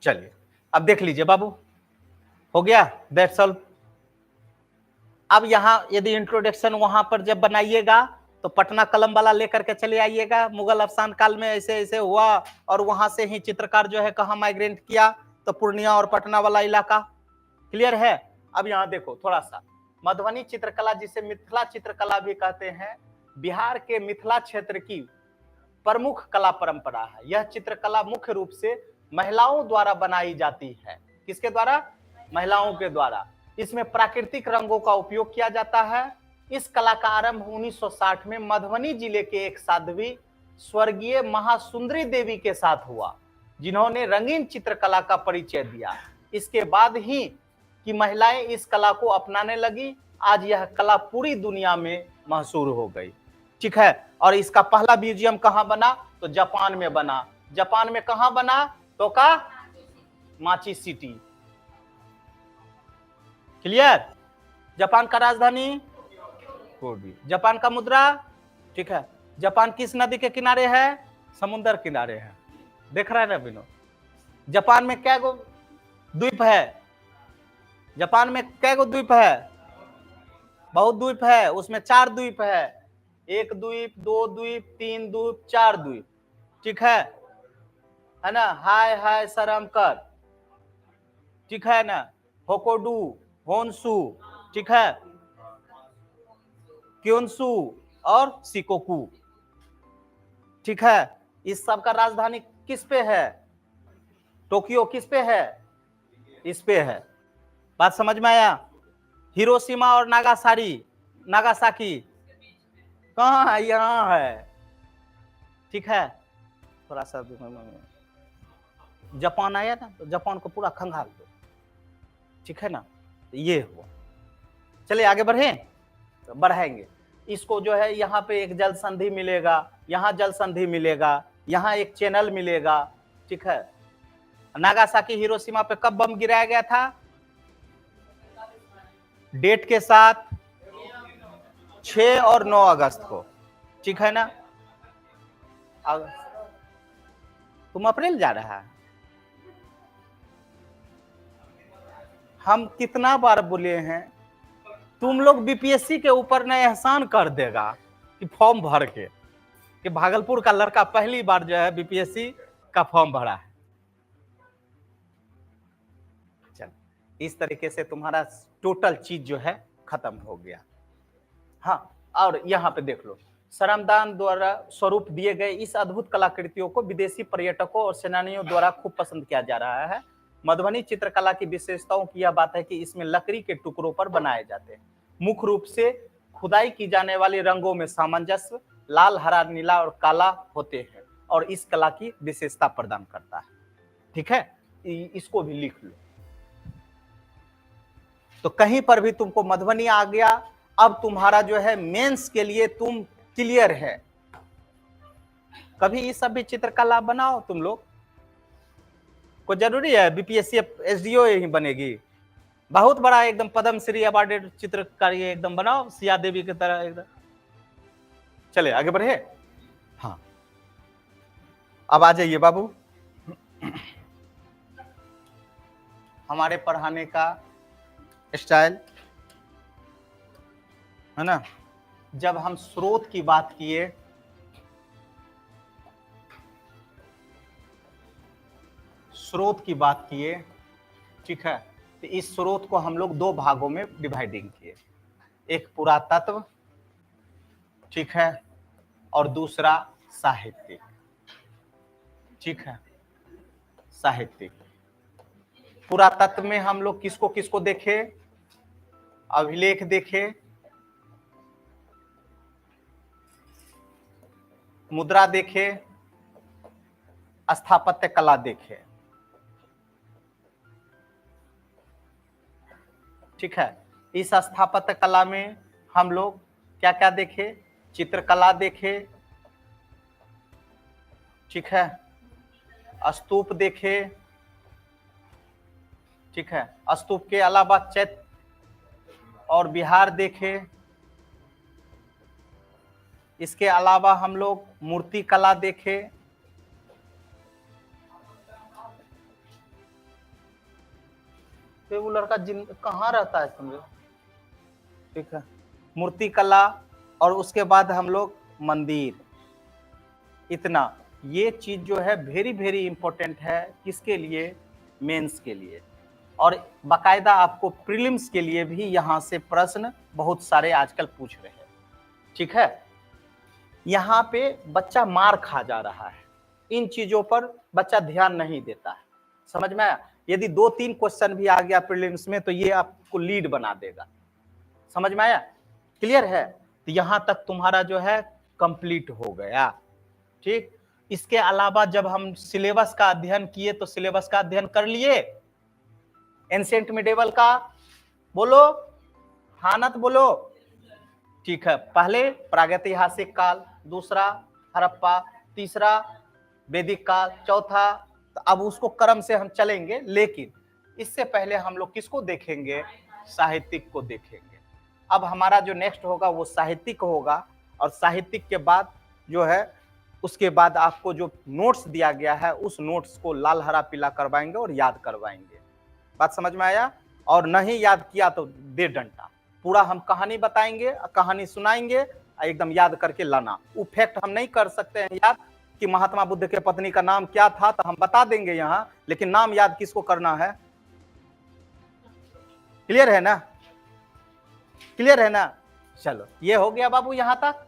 चलिए अब देख लीजिए बाबू, हो गया, दैट्स ऑल। अब यहां यदि इंट्रोडक्शन वहां पर जब बनाइएगा तो पटना कलम वाला लेकर के चले आइएगा, मुगल अफसान काल में ऐसे ऐसे हुआ, और वहां से ही चित्रकार जो है कहां माइग्रेट किया, तो पूर्णिया और पटना वाला इलाका। क्लियर है? अब यहां देखो थोड़ा सा, मधुबनी चित्रकला जिसे मिथिला चित्रकला भी कहते हैं, बिहार के मिथिला क्षेत्र की प्रमुख कला परंपरा है। यह चित्रकला मुख्य रूप से महिलाओं द्वारा बनाई जाती है। किसके द्वारा? महिलाओं के द्वारा। इसमें प्राकृतिक रंगों का उपयोग किया जाता है। इस कला का आरंभ 1960 में मधुबनी जिले के एक साध्वी स्वर्गीय महासुंदरी देवी के साथ हुआ, जिन्होंने रंगीन चित्रकला का परिचय दिया। इसके बाद ही कि महिलाएं इस कला को अपनाने लगी। आज यह कला पूरी दुनिया में मशहूर हो गई। ठीक है? और इसका पहला म्यूजियम कहां बना? तो जापान में बना। जापान में कहां बना? तो का माची सिटी। क्लियर? जापान का राजधानी कोबी। जापान का मुद्रा, ठीक है। जापान किस नदी के किनारे है? समुद्र किनारे है। देख रहा है ना विनोद? जापान में क्या गो द्वीप है? जापान में क्या गो द्वीप है? बहुत द्वीप है, उसमें 4 द्वीप है। 1 द्वीप, 2 द्वीप, 3 द्वीप, 4 द्वीप। ठीक है ना? हाय हाय शर्म कर, ठीक है ना? होकोडू, होन्सू, ठीक है, क्योंसू और सिकोकू। ठीक है? इस सब का राजधानी किस पे है? टोक्यो किस पे है? इस पे है। बात समझ में आया? हिरोशिमा और नागासाकी कहाँ है? यहाँ है। ठीक है? थोड़ा सा जापान आया ना तो जापान को पूरा खंगाल दो। ठीक है ना? ये हुआ। चलिए आगे बढ़े, तो बढ़ाएंगे इसको। जो है यहाँ पे एक जल संधि मिलेगा, यहाँ जल संधि मिलेगा, यहाँ एक चैनल मिलेगा। ठीक है? नागासाकी हिरोशिमा पे कब बम गिराया गया था? डेट के साथ 6 और 9 अगस्त को। ठीक है ना? तुम अप्रैल जा रहा है? हम कितना बार बोले हैं, तुम लोग बीपीएससी के ऊपर न एहसान कर देगा कि फॉर्म भर के, कि भागलपुर का लड़का पहली बार जो है बीपीएससी का फॉर्म भरा है। चल, इस तरीके से तुम्हारा टोटल चीज जो है खत्म हो गया। हाँ, और यहाँ पे देख लो, श्रमदान द्वारा स्वरूप दिए गए इस अद्भुत कलाकृतियों को विदेशी पर्यटकों और सेनानियों द्वारा खूब पसंद किया जा रहा है। मधुबनी चित्रकला की विशेषताओं की यह बात है कि इसमें लकड़ी के टुकड़ों पर बनाए जाते हैं। मुख्य रूप से खुदाई की जाने वाले रंगों में सामंजस्य लाल, हरा, नीला और काला होते हैं, और इस कला की विशेषता प्रदान करता है। ठीक है? इसको भी लिख लो। तो कहीं पर भी तुमको मधुबनी आ गया, अब तुम्हारा जो है मेंस के लिए तुम क्लियर है। कभी ये सब भी चित्रकला बनाओ तुम लोग को, जरूरी है बीपीएससी एसडीओ ही बनेगी? बहुत बड़ा एकदम पद्मश्री अवार्डेड चित्रकारी एकदम बनाओ, सिया देवी की तरह एकदम। चले आगे बढ़े। हाँ, अब आ जाइए बाबू हमारे पढ़ाने का स्टाइल है ना। जब हम स्रोत की बात किए, ठीक है, तो इस स्रोत को हम लोग 2 भागों में डिवाइडिंग किए। एक पुरातत्व, ठीक है, और दूसरा साहित्यिक। ठीक है? साहित्यिक। पुरातत्व में हम लोग किसको किसको देखे? अभिलेख देखे, मुद्रा देखे, स्थापत्य कला देखे। ठीक है? इस स्थापत्य कला में हम लोग क्या क्या देखे? चित्रकला देखे, ठीक है, स्तूप देखे, ठीक है, स्तूप के अलावा चैत्य और विहार देखे। इसके अलावा हम लोग मूर्ति कला देखे, फिर वो लड़का कहाँ रहता है समझो, ठीक है। मूर्ति कला, और उसके बाद हम लोग मंदिर, इतना ये चीज जो है वेरी वेरी इंपॉर्टेंट है। किसके लिए? मेंस के लिए। और बाकायदा आपको प्रीलिम्स के लिए भी यहाँ से प्रश्न बहुत सारे आजकल पूछ रहे हैं, ठीक है। यहाँ पे बच्चा मार खा जा रहा है, इन चीजों पर बच्चा ध्यान नहीं देता है, समझ में आया। यदि 2-3 क्वेश्चन भी आ गया प्रीलिम्स में तो ये आपको लीड बना देगा, समझ में आया, क्लियर है। तो यहाँ तक तुम्हारा जो है कंप्लीट हो गया, ठीक। इसके अलावा जब हम सिलेबस का अध्ययन किए तो सिलेबस का अध्ययन कर लिए, एंशिएंट मिडिवल का, बोलो हानत बोलो, ठीक है। पहले प्रागैतिहासिक काल, दूसरा हड़प्पा, तीसरा वैदिक काल, चौथा, तो अब उसको क्रम से हम चलेंगे, लेकिन इससे पहले हम लोग किसको देखेंगे? साहित्यिक को देखेंगे। अब हमारा जो नेक्स्ट होगा वो साहित्यिक होगा, और साहित्यिक के बाद जो है उसके बाद आपको जो नोट्स दिया गया है उस नोट्स को लाल हरा पीला करवाएंगे और याद करवाएंगे। बात समझ में आया? और नहीं याद किया तो दे डंडा। पूरा हम कहानी बताएंगे, कहानी सुनाएंगे, एकदम याद करके लाना। वो फैक्ट हम नहीं कर सकते हैं याद कि महात्मा बुद्ध के पत्नी का नाम क्या था, तो हम बता देंगे यहाँ, लेकिन नाम याद किसको करना है? क्लियर है ना? क्लियर है ना? चलो ये हो गया बाबू यहाँ तक।